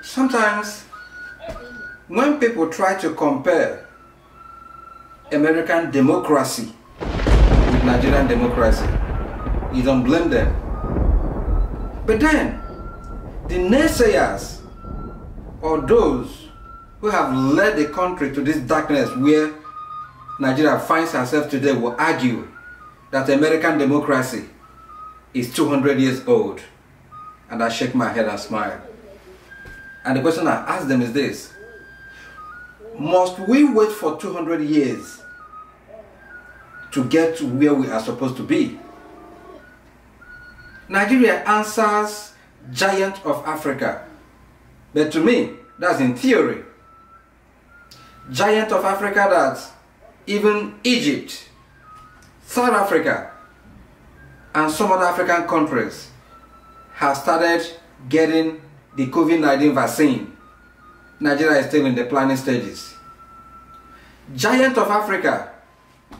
Sometimes when people try to compare American democracy with Nigerian democracy, you don't blame them. But then, the naysayers or those who have led the country to this darkness where Nigeria finds herself today will argue that American democracy is 200 years old. And I shake my head and smile. And the question I ask them is this: must we wait for 200 years to get to where we are supposed to be? Nigeria answers giant of Africa. But to me, that's in theory. Giant of Africa that even Egypt, South Africa, and some other African countries have started getting the COVID-19 vaccine. Nigeria is still in the planning stages. Giant of Africa,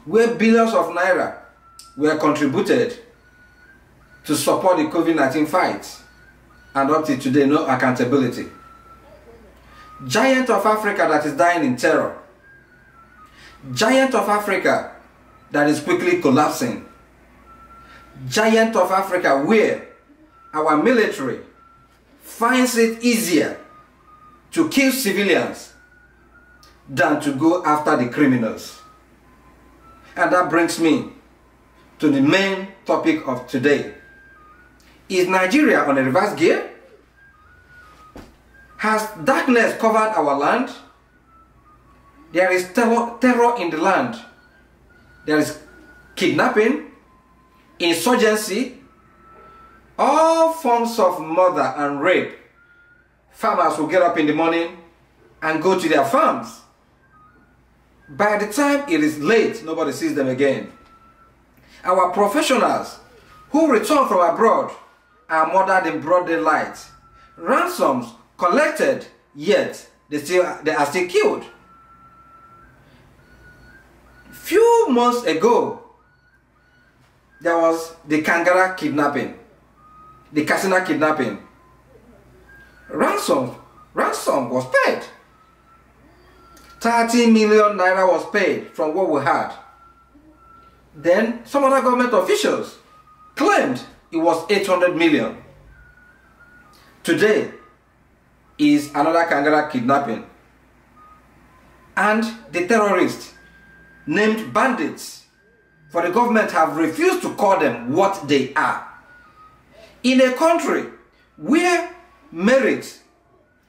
where billions of naira were contributed to support the COVID-19 fight, and up to today, no accountability. Giant of Africa that is dying in terror. Giant of Africa that is quickly collapsing. Giant of Africa where our military finds it easier to kill civilians than to go after the criminals. And that brings me to the main topic of today. Is Nigeria on a reverse gear? Has darkness covered our land? There is terror in the land. There is kidnapping, insurgency, all forms of murder and rape. Farmers will get up in the morning and go to their farms. By the time it is late, nobody sees them again. Our professionals who return from abroad are murdered in broad daylight. Ransoms collected, yet they are still killed. Few months ago, there was the Kangara kidnapping, the Katsina kidnapping. Ransom was paid. 30 million naira was paid from what we had. Then some other government officials claimed it was 800 million. Today is another Kangara kidnapping. And the terrorists, named bandits, for the government have refused to call them what they are. In a country where merit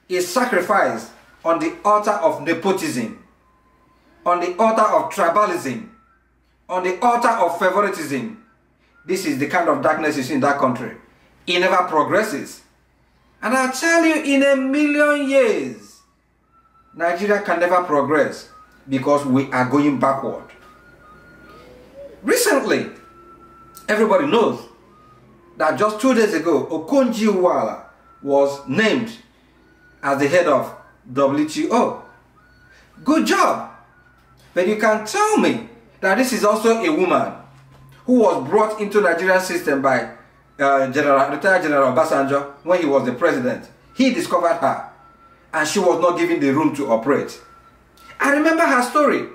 is sacrificed on the altar of nepotism, on the altar of tribalism, on the altar of favoritism, this is the kind of darkness you see in that country. It never progresses. And I tell you, in a million years, Nigeria can never progress because we are going backward. Recently, everybody knows that just 2 days ago, Okonjo-Iweala was named as the head of WTO. Good job. But you can tell me that this is also a woman who was brought into Nigerian system by retired General Obasanjo when he was the president. He discovered her and she was not given the room to operate. I remember her story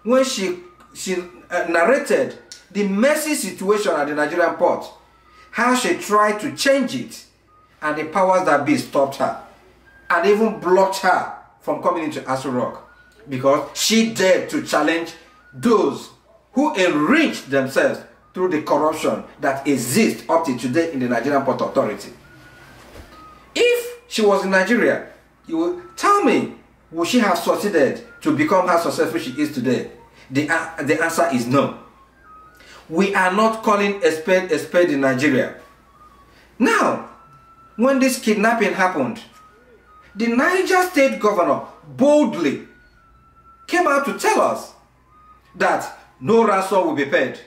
when she narrated the messy situation at the Nigerian port, how she tried to change it and the powers that be stopped her and even blocked her from coming into Aso Rock because she dared to challenge those who enriched themselves through the corruption that exists up to today in the Nigerian Port Authority. If she was in Nigeria, you will tell me, would she have succeeded to become how successful she is today? The answer is no. We are not calling a spade in Nigeria. Now, when this kidnapping happened, the Niger State governor boldly came out to tell us that no ransom will be paid.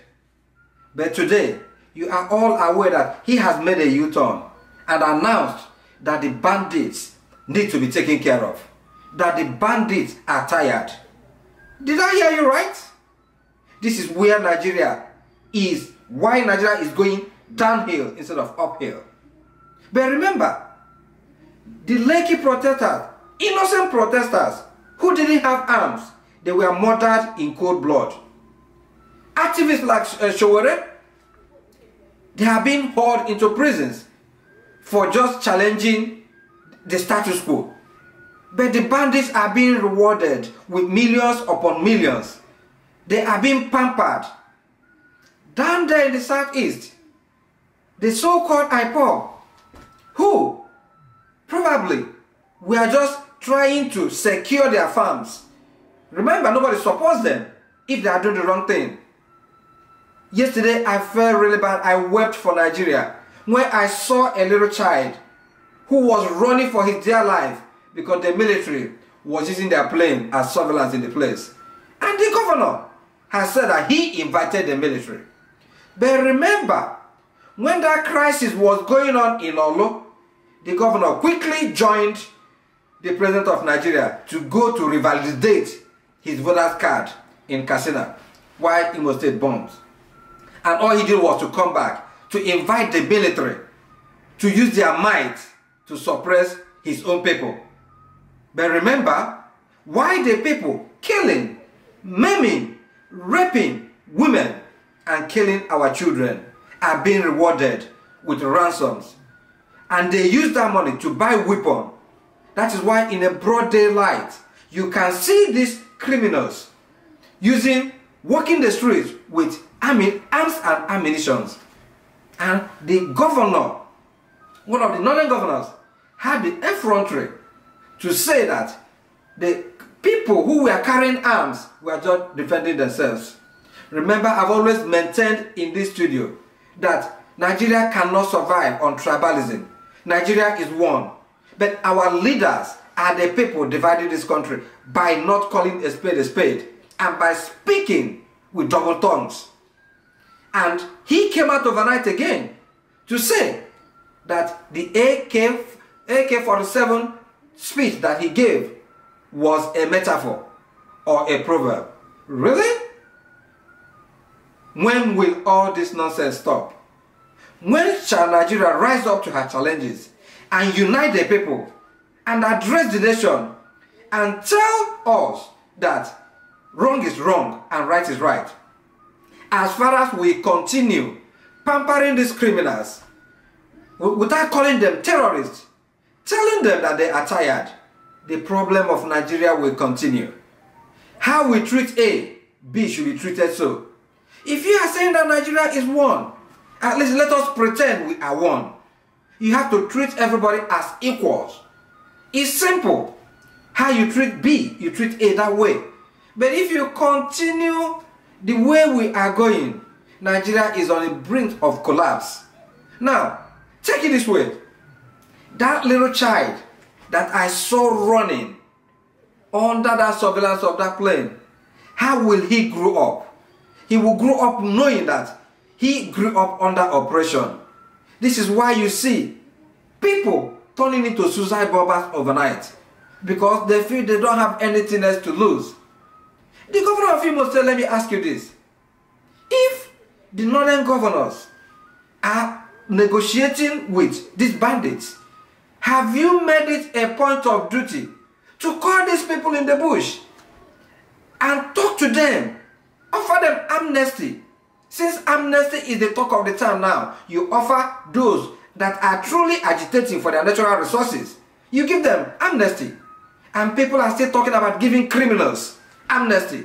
But today, you are all aware that he has made a U-turn and announced that the bandits need to be taken care of. That the bandits are tired. Did I hear you right? This is where Nigeria is, why Nigeria is going downhill instead of uphill. But remember, The Lekki protesters, innocent protesters who didn't have arms, they were murdered in cold blood. Activists like Sowore, they have been hauled into prisons for just challenging the status quo. But the bandits are being rewarded with millions upon millions. They are being pampered. Down there in the southeast, the so-called IPOB, who probably were just trying to secure their farms. Remember, nobody supports them if they are doing the wrong thing. Yesterday, I felt really bad. I wept for Nigeria when I saw a little child who was running for his dear life because the military was using their plane as surveillance in the place. And the governor has said that he invited the military. But remember, when that crisis was going on in Olo, the governor quickly joined the president of Nigeria to go to revalidate his voter's card in Katsina while Imo State bombs. And all he did was to come back to invite the military to use their might to suppress his own people. But remember, why the people killing, maiming, raping women and killing our children are being rewarded with ransoms? And they use that money to buy weapons. That is why in a broad daylight, you can see these criminals walking the streets with arms and ammunition. And the governor, one of the northern governors, had the effrontery to say that the people who were carrying arms were just defending themselves. Remember, I've always maintained in this studio that Nigeria cannot survive on tribalism. Nigeria is one. But our leaders are the people dividing this country by not calling a spade and by speaking with double tongues. And he came out overnight again to say that the AK-47 speech that he gave was a metaphor or a proverb. Really? When will all this nonsense stop? When shall Nigeria rise up to her challenges and unite the people and address the nation and tell us that wrong is wrong and right is right? As far as we continue pampering these criminals without calling them terrorists, telling them that they are tired, the problem of Nigeria will continue. How we treat A, B should be treated so. If you are saying that Nigeria is one, at least let us pretend we are one. You have to treat everybody as equals. It's simple. How you treat B, you treat A that way. But if you continue the way we are going, Nigeria is on the brink of collapse. Now, take it this way. That little child that I saw running under that surveillance of that plane, how will he grow up? He will grow up knowing that he grew up under oppression. This is why you see people turning into suicide bombers overnight, because they feel they don't have anything else to lose. The governor of Imo State, let me ask you this. If the northern governors are negotiating with these bandits, have you made it a point of duty to call these people in the bush and talk to them, offer them amnesty? Since amnesty is the talk of the town now, you offer those that are truly agitating for their natural resources, you give them amnesty. And people are still talking about giving criminals amnesty.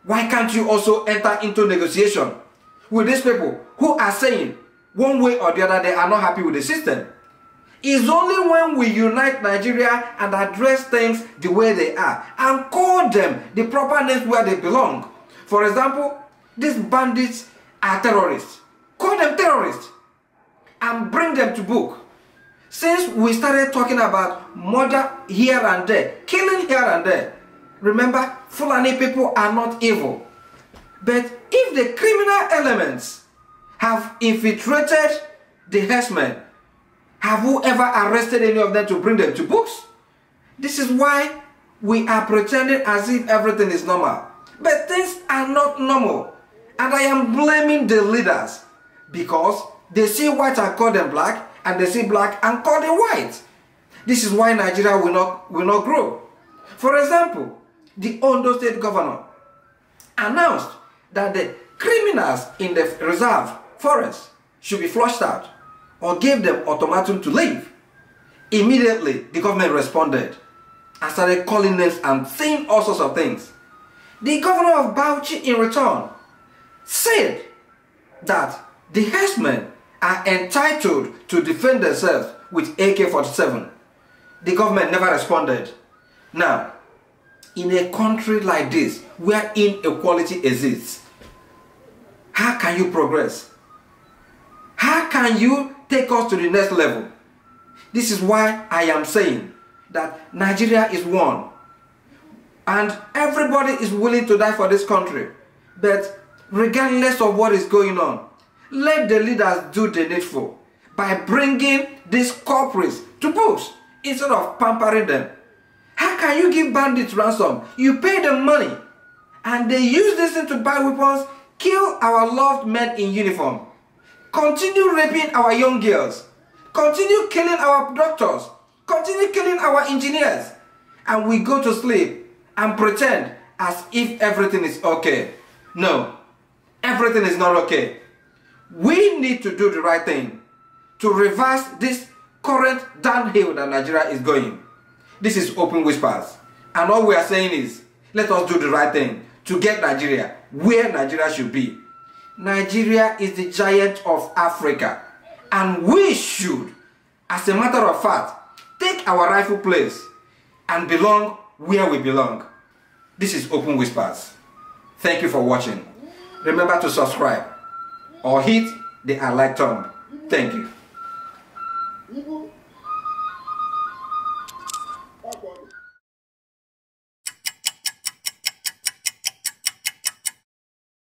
Why can't you also enter into negotiation with these people who are saying one way or the other they are not happy with the system? It's only when we unite Nigeria and address things the way they are and call them the proper names where they belong. For example, these bandits are terrorists. Call them terrorists and bring them to book. Since we started talking about murder here and there, killing here and there, remember, Fulani people are not evil. But if the criminal elements have infiltrated the herdsmen, have you ever arrested any of them to bring them to books? This is why we are pretending as if everything is normal. But things are not normal. And I am blaming the leaders because they see white and call them black, and they see black and call them white. This is why Nigeria will not grow. For example, the Ondo State governor announced that the criminals in the reserve forest should be flushed out or gave them ultimatum to leave. Immediately, the government responded and started calling names and saying all sorts of things. The governor of Bauchi, in return, said that the herdsmen are entitled to defend themselves with AK-47. The government never responded. Now, in a country like this, where inequality exists, how can you progress? How can you take us to the next level? This is why I am saying that Nigeria is one. And everybody is willing to die for this country. But regardless of what is going on, let the leaders do the needful by bringing these culprits to books instead of pampering them. How can you give bandits ransom? You pay them money and they use this thing to buy weapons, kill our loved men in uniform, continue raping our young girls, continue killing our doctors, continue killing our engineers, and we go to sleep and pretend as if everything is okay. No, everything is not okay. We need to do the right thing to reverse this current downhill that Nigeria is going. This is Open Whispers, and all we are saying is, let us do the right thing to get Nigeria where Nigeria should be. Nigeria is the giant of Africa, and we should, as a matter of fact, take our rightful place and belong where we belong. This is Open Whispers. Thank you for watching. Remember to subscribe or hit the like thumb. Thank you.